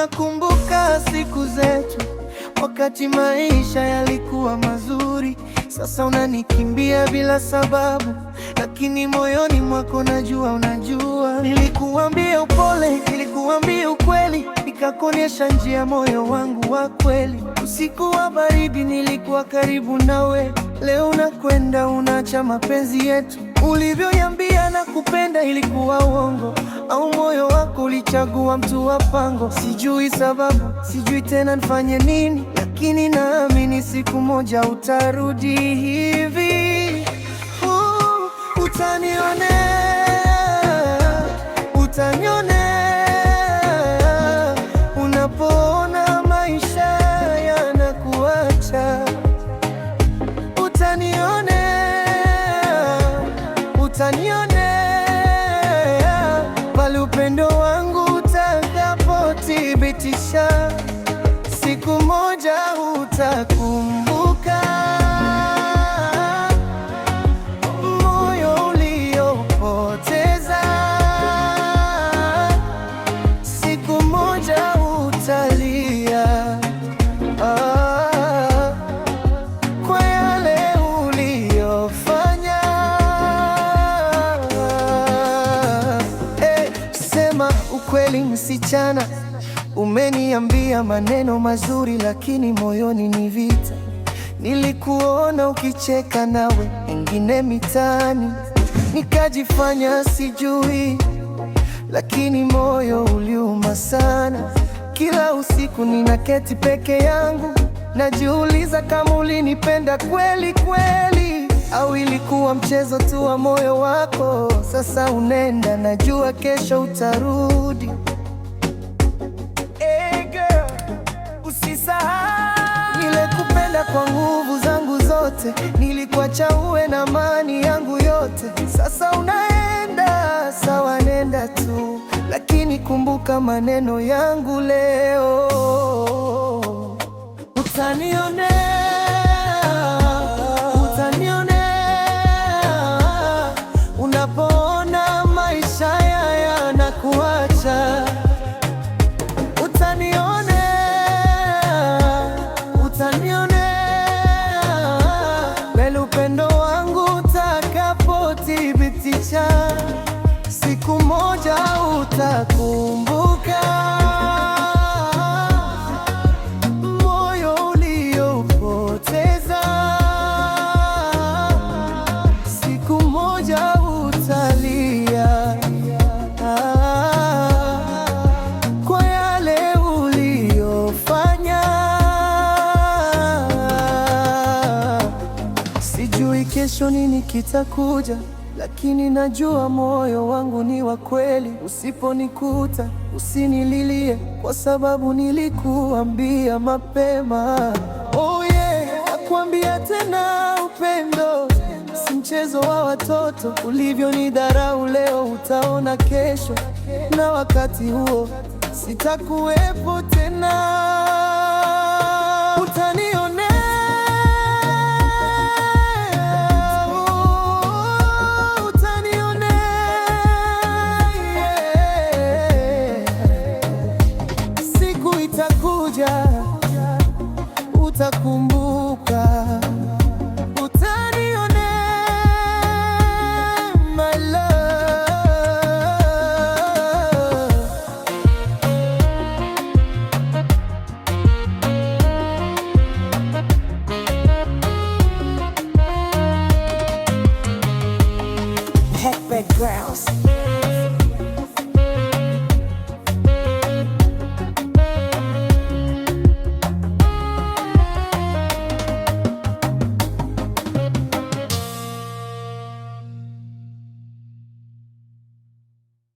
Nakumbuka siku zetu, wakati maisha yalikuwa mazuri. Sasa unanikimbia bila sababu, lakini moyoni mwako najua unajua. Nilikuambia upole, nilikuambia ukweli, nikakuonyesha njia moyo wangu wa kweli. Usiku wa baridi nilikuwa karibu nawe, leo unakwenda unaacha mapenzi yetu. Ulivyoniambia nakupenda ilikuwa uongo, au moyo wako ulichagua mtu wa pango? Sijui sababu, sijui tena nifanye nini, lakini naamini siku moja utarudi hivi. Utanionea, utanionea, unapoona maisha yanakuacha. Utanionea, utanionea, bali upendo wangu utakapothibitisha. Siku moja utakumbuka moyo uliopoteza. Siku moja utalia kwa yale uliyofanya. Sema ukweli msichana, umeniambia maneno mazuri, lakini moyoni ni vita. Nilikuona ukicheka nawe wengine mitaani, nikajifanya sijui, lakini moyo uliuma sana. Kila usiku ninaketi peke yangu, najiuliza kama ulinipenda kweli kweli, au ilikuwa mchezo tu wa moyo wako. Sasa unenda, najua kesho utarudi. Nilikupenda kwa nguvu zangu zote, nilikuacha uwe na amani yangu yote. Sasa unaenda, sawa, nenda tu, lakini kumbuka maneno yangu leo. Utanionea, utanionea, unapoona maisha yanakuacha. Utanionea, mbele upendo wangu utakapothibitisha. Siku moja utakumbuka moyo uliopoteza. Siku moja utalia kwa yale uliyofanya. Sijui kesho nini kitakuja, lakini najua moyo wangu ni wa kweli. Usiponikuta usinililie, kwa sababu nilikuambia mapema. Oh yeah, nakuambia tena, upendo si mchezo wa watoto. Ulivyonidharau leo utaona kesho, na wakati huo sitakuwepo tena. Utanionea, utakumbuka, utanionea, my love. Heck, backgrounds.